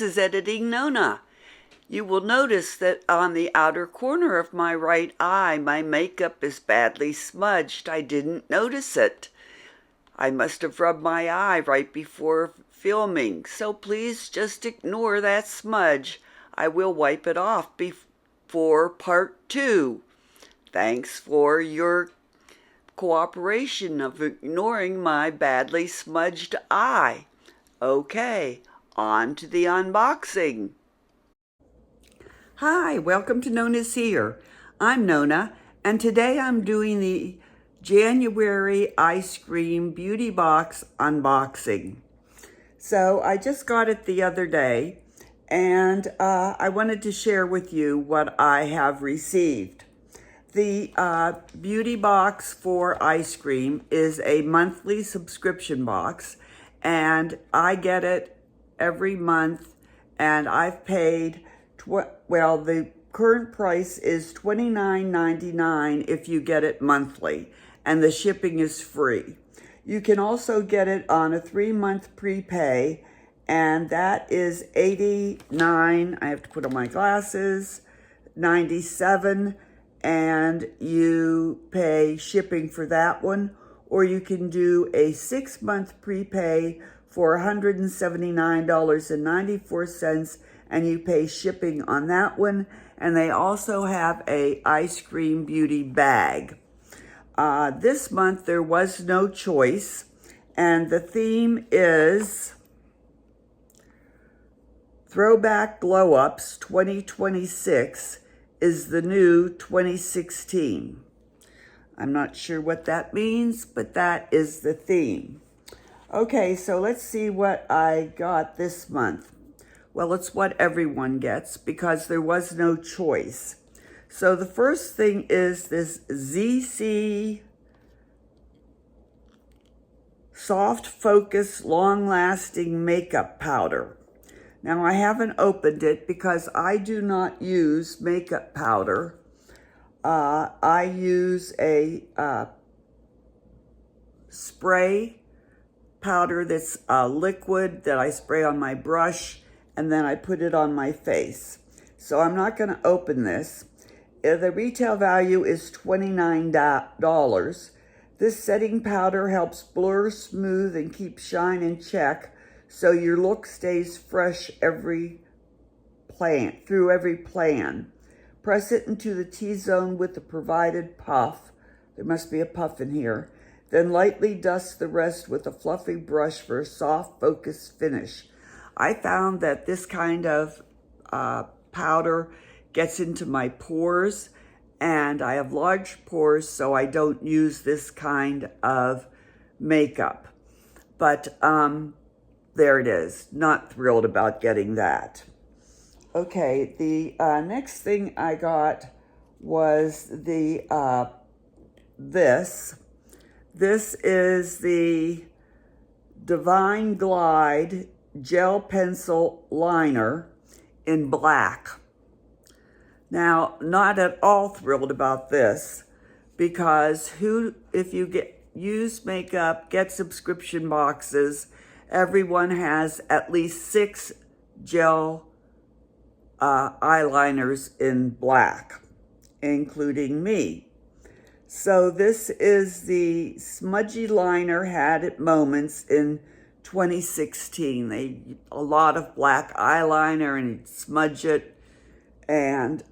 this is Editing Nonna. You will notice that on the outer corner of my right eye, my makeup is badly smudged. I didn't notice it. I must have rubbed my eye right before filming, so please just ignore that smudge. I will wipe it off before part 2. Thanks for your cooperation of ignoring my badly smudged eye. Okay, on to the unboxing. Hi, welcome to NonnasHere. I'm Nonna, and today I'm doing the January Ice Cream Beauty Box unboxing. So I just got it the other day, and I wanted to share with you what I have received. The beauty box for ice cream is a monthly subscription box, and I get it every month, and I've paid, the current price is $29.99 if you get it monthly, and the shipping is free. You can also get it on a 3-month prepay, and that is $89, I have to put on my glasses, $97, and you pay shipping for that one, or you can do a 6-month prepay for $179.94, and you pay shipping on that one. And they also have a ice cream beauty bag. This month there was no choice, and the theme is Throwback Glow Ups 2026 is the new 2016. I'm not sure what that means, but that is the theme. Okay, so let's see what I got this month. Well, it's what everyone gets because there was no choice. So the first thing is this ZC Soft Focus Long-Lasting Makeup Powder. Now, I haven't opened it because I do not use makeup powder. I use a spray powder that's liquid that I spray on my brush, and then I put it on my face. So I'm not going to open this. The retail value is $29. This setting powder helps blur, smooth, and keep shine in check, so your look stays fresh through every plan. Press it into the T-zone with the provided puff. There must be a puff in here. Then lightly dust the rest with a fluffy brush for a soft, focused finish. I found that this kind of powder gets into my pores, and I have large pores, so I don't use this kind of makeup. But there it is. Not thrilled about getting that. Okay, the next thing I got was the this. This is the Divine Glide Gel Pencil Liner in black. Now, not at all thrilled about this because if you use makeup, get subscription boxes, everyone has at least 6 gel eyeliners in black, including me. So this is the smudgy liner had at moments in 2016. A lot of black eyeliner and smudge it, and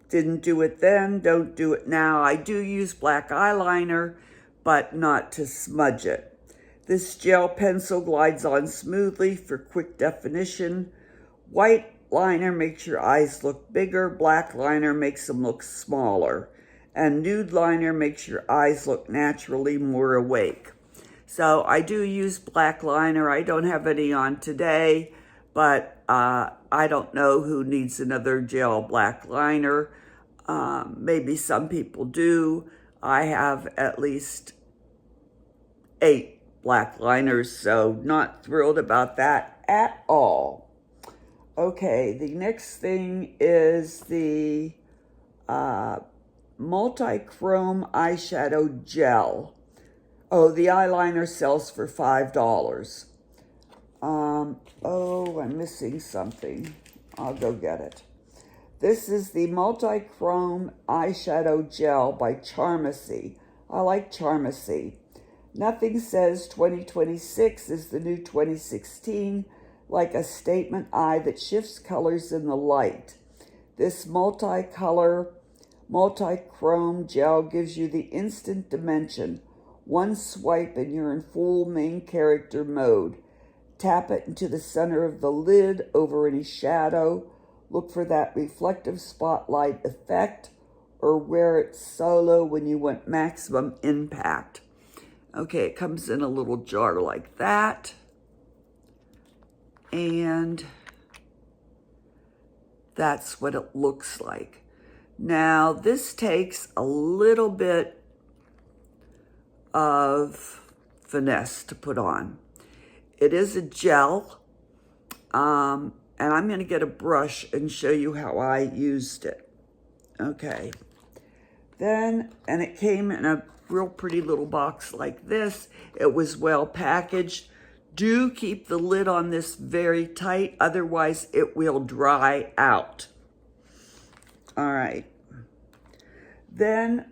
didn't do it then, don't do it now. I do use black eyeliner, but not to smudge it. This gel pencil glides on smoothly for quick definition. White liner makes your eyes look bigger. Black liner makes them look smaller. And nude liner makes your eyes look naturally more awake. So I do use black liner. I don't have any on today, but I don't know who needs another gel black liner. Maybe some people do. I have at least 8 black liners, so not thrilled about that at all. Okay, the next thing is the multi-chrome eyeshadow gel. Oh, the eyeliner sells for $5. Oh, I'm missing something. I'll go get it. This is the Multi-Chrome Eyeshadow Gel by Charmacy. I like Charmacy. Nothing says 2026 is the new 2016, like a statement eye that shifts colors in the light. This multi-chrome gel gives you the instant dimension. One swipe and you're in full main character mode. Tap it into the center of the lid over any shadow. Look for that reflective spotlight effect, or wear it solo when you want maximum impact. Okay, it comes in a little jar like that. And that's what it looks like. Now, this takes a little bit of finesse to put on. It is a gel, and I'm going to get a brush and show you how I used it. Okay. Then, and it came in a real pretty little box like this. It was well packaged. Do keep the lid on this very tight, otherwise it will dry out. All right. Then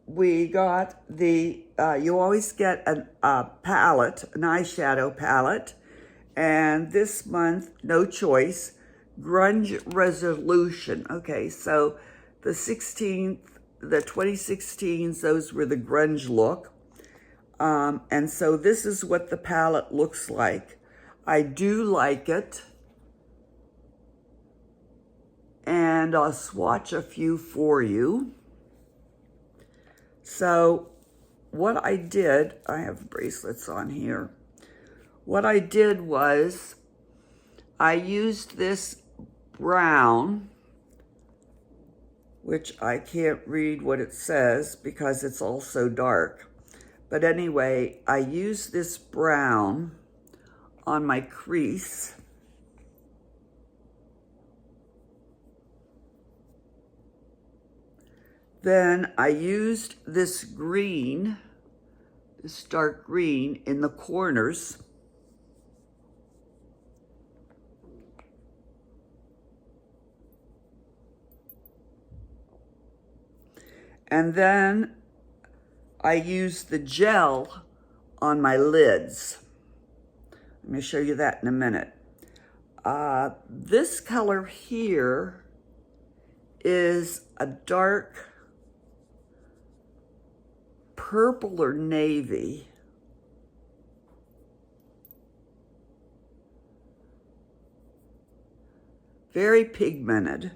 we got the, you always get a palette, an eyeshadow palette. And this month, no choice, Grunge Resolution. Okay, so the 2016s, those were the grunge look. And so this is what the palette looks like. I do like it. And I'll swatch a few for you. So what I did, I have bracelets on here. What I did was I used this brown, which I can't read what it says because it's all so dark. But anyway, I used this brown on my crease. Then I used this green, this dark green, in the corners. And then I used the gel on my lids. Let me show you that in a minute. This color here is a dark purple or navy. Very pigmented.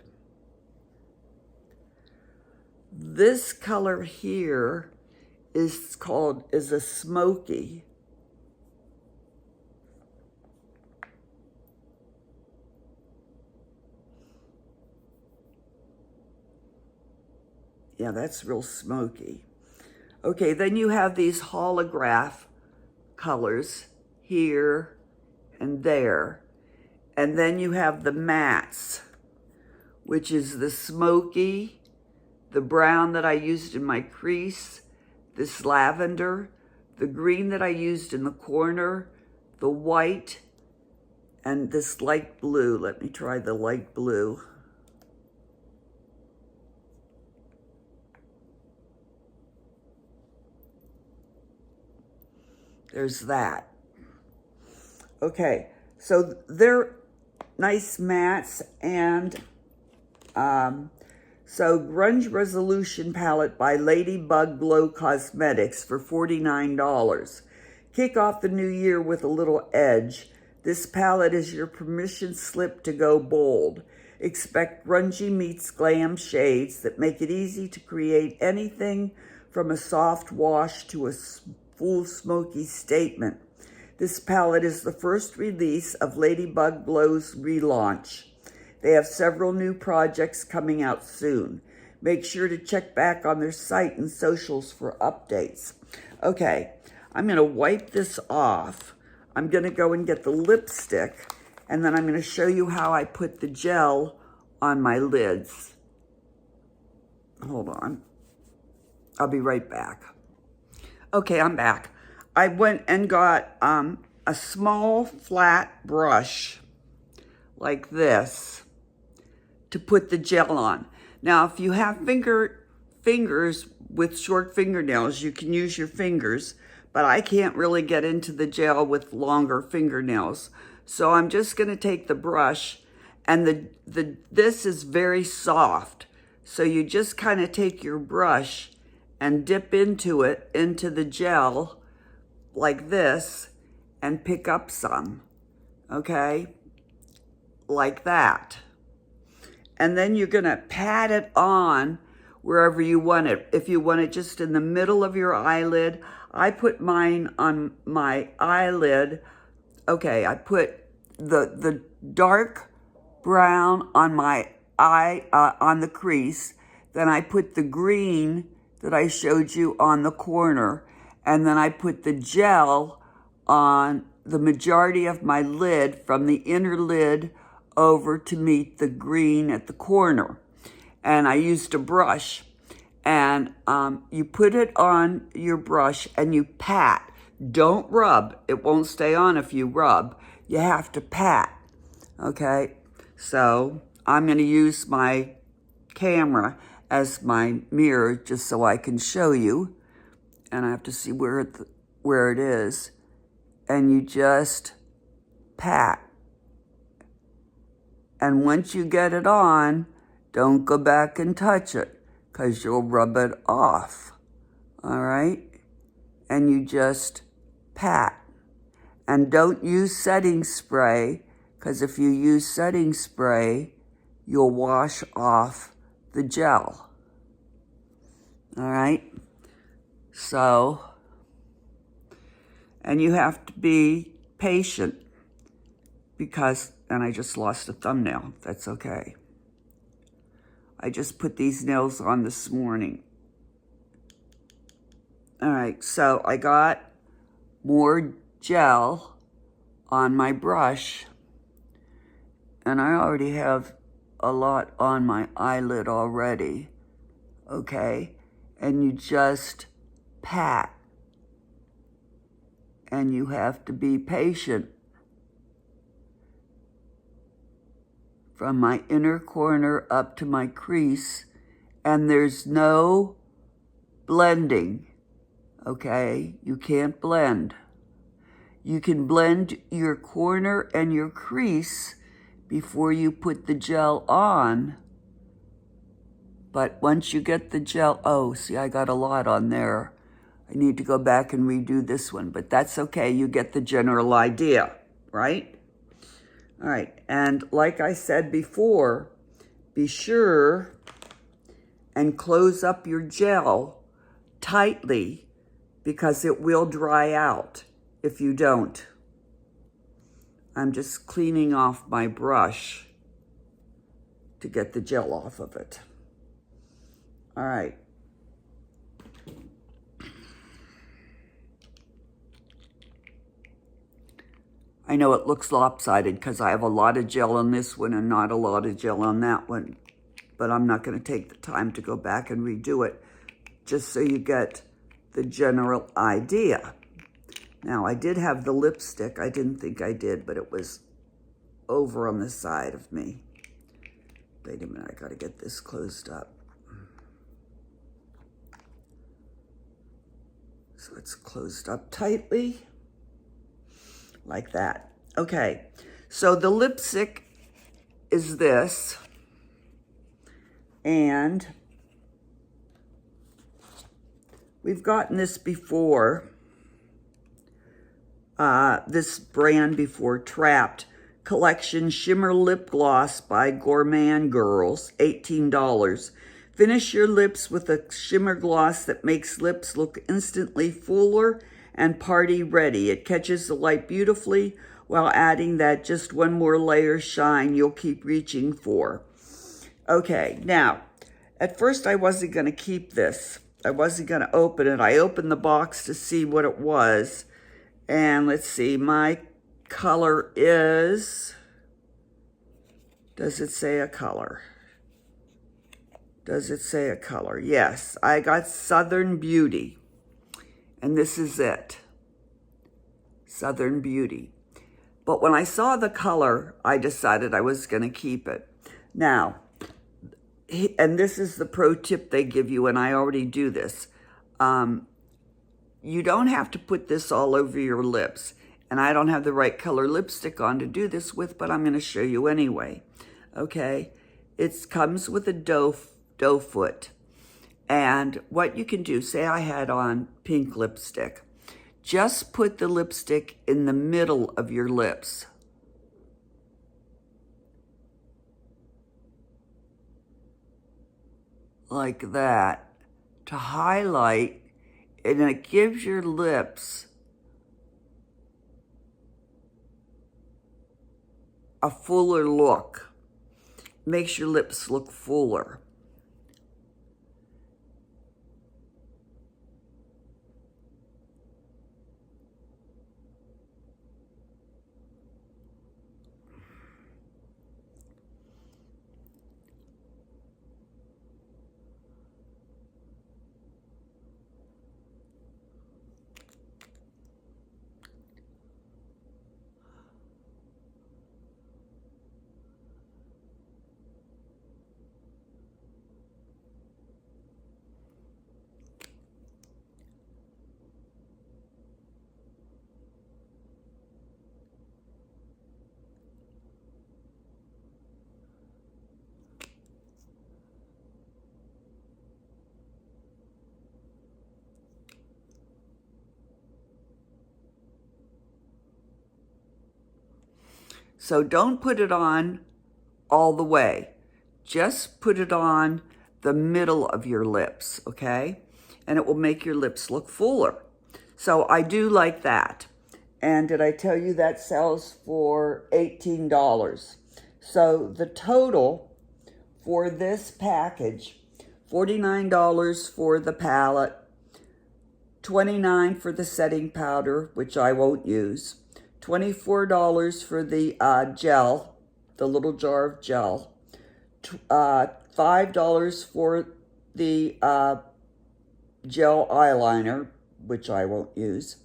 This color here is a smoky. Yeah, that's real smoky. Okay, then you have these holograph colors here and there. And then you have the mattes, which is the smoky, the brown that I used in my crease, this lavender, the green that I used in the corner, the white, and this light blue. Let me try the light blue. There's that. Okay, so they're nice mattes, and so Grunge Resolution Palette by Ladybug Glow Cosmetics for $49. Kick off the new year with a little edge. This palette is your permission slip to go bold. Expect grungy meets glam shades that make it easy to create anything from a soft wash to a full smoky statement. This palette is the first release of Ladybug Glow's relaunch. They have several new projects coming out soon. Make sure to check back on their site and socials for updates. Okay, I'm going to wipe this off. I'm going to go and get the lipstick, and then I'm going to show you how I put the gel on my lids. Hold on. I'll be right back. Okay, I'm back. I went and got a a small flat brush like this to put the gel on. Now, if you have fingers with short fingernails, you can use your fingers, but I can't really get into the gel with longer fingernails. So I'm just gonna take the brush, and this is very soft. So you just kind of take your brush and dip into it, into the gel like this, and pick up some, okay? Like that. And then you're gonna pat it on wherever you want it. If you want it just in the middle of your eyelid, I put mine on my eyelid. Okay, I put the dark brown on my eye, on the crease. Then I put the green that I showed you on the corner. And then I put the gel on the majority of my lid, from the inner lid over to meet the green at the corner. And I used a brush. And you put it on your brush and you pat. Don't rub. It won't stay on if you rub. You have to pat, okay? So I'm gonna use my camera as my mirror just so I can show you. And I have to see where it is. And you just pat. And once you get it on, don't go back and touch it, because you'll rub it off, all right? And you just pat. And don't use setting spray, because if you use setting spray, you'll wash off the gel, all right? So, and you have to be patient, because, and I just lost a thumbnail, that's okay. I just put these nails on this morning. All right, so I got more gel on my brush, and I already have a lot on my eyelid already, okay? And you just pat, and you have to be patient. From my inner corner up to my crease, and there's no blending, okay? You can't blend. You can blend your corner and your crease before you put the gel on, but once you get the gel, oh, see, I got a lot on there. I need to go back and redo this one, but that's okay. You get the general idea, right? All right, and like I said before, be sure and close up your gel tightly, because it will dry out if you don't. I'm just cleaning off my brush to get the gel off of it. All right. I know it looks lopsided because I have a lot of gel on this one and not a lot of gel on that one, but I'm not going to take the time to go back and redo it, just so you get the general idea. Now, I did have the lipstick. I didn't think I did, but it was over on the side of me. Wait a minute, I got to get this closed up. So it's closed up tightly. Like that. Okay, so the lipstick is this, and we've gotten this before, this brand before, Trapped Collection Shimmer Lip Gloss by Gourmand Girls, $18. Finish your lips with a shimmer gloss that makes lips look instantly fuller and party ready. It catches the light beautifully while adding that just one more layer shine you'll keep reaching for. Okay, now, at first I wasn't gonna keep this. I wasn't gonna open it. I opened the box to see what it was. And let's see, my color is, does it say a color? Does it say a color? Yes, I got Southern Beauty. And this is it. Southern Beauty. But when I saw the color, I decided I was going to keep it. Now, and this is the pro tip they give you, and I already do this. You don't have to put this all over your lips. And I don't have the right color lipstick on to do this with, but I'm going to show you anyway. Okay? It comes with a doe foot. And what you can do, say I had on pink lipstick. Just put the lipstick in the middle of your lips. Like that. To highlight, and it gives your lips a fuller look. Makes your lips look fuller. So don't put it on all the way. Just put it on the middle of your lips, okay? And it will make your lips look fuller. So I do like that. And did I tell you that sells for $18? So the total for this package, $49 for the palette, $29 for the setting powder, which I won't use, $24 for the gel, the little jar of gel, $5 for the gel eyeliner, which I won't use,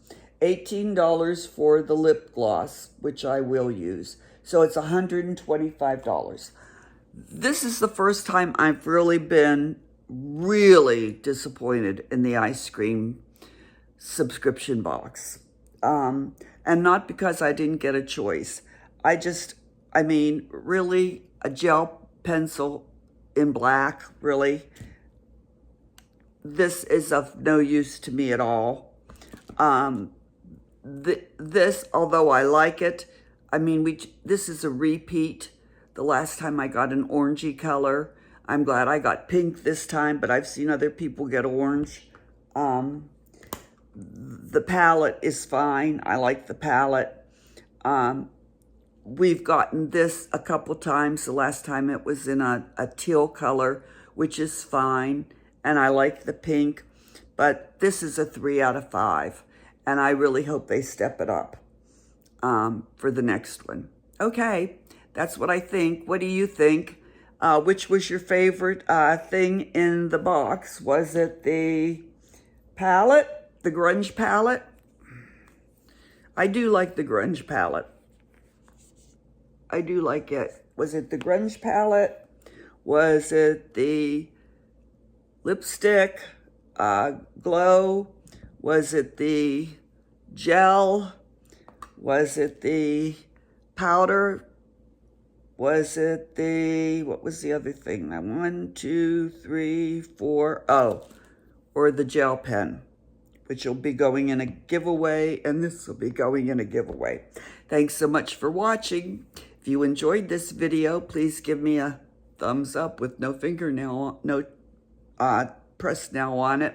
$18 for the lip gloss, which I will use. So it's $125. This is the first time I've really been disappointed in the ice cream subscription box. And not because I didn't get a choice. I mean, really, a gel pencil in black, really? This is of no use to me at all. This, although I like it, I mean, this is a repeat. The last time I got an orangey color. I'm glad I got pink this time, but I've seen other people get orange. The palette is fine. I like the palette. We've gotten this a couple times. The last time it was in a teal color, which is fine. And I like the pink. But this is a 3 out of 5. And I really hope they step it up for the next one. Okay, that's what I think. What do you think? Which was your favorite thing in the box? Was it the palette? The grunge palette? I do like the grunge palette. I do like it. Was it the grunge palette? Was it the lipstick glow? Was it the gel? Was it the powder? Was it the, what was the other thing? 1, 2, 3, 4, oh, or the gel pen, which will be going in a giveaway, and this will be going in a giveaway. Thanks so much for watching. If you enjoyed this video, please give me a thumbs up with no fingernail, no press nail on it,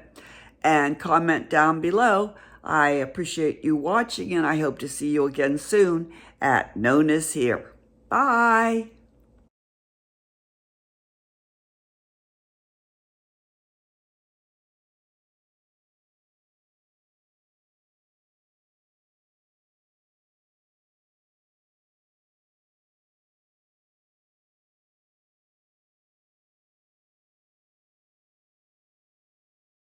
and comment down below. I appreciate you watching, and I hope to see you again soon at NonnasHere. Bye.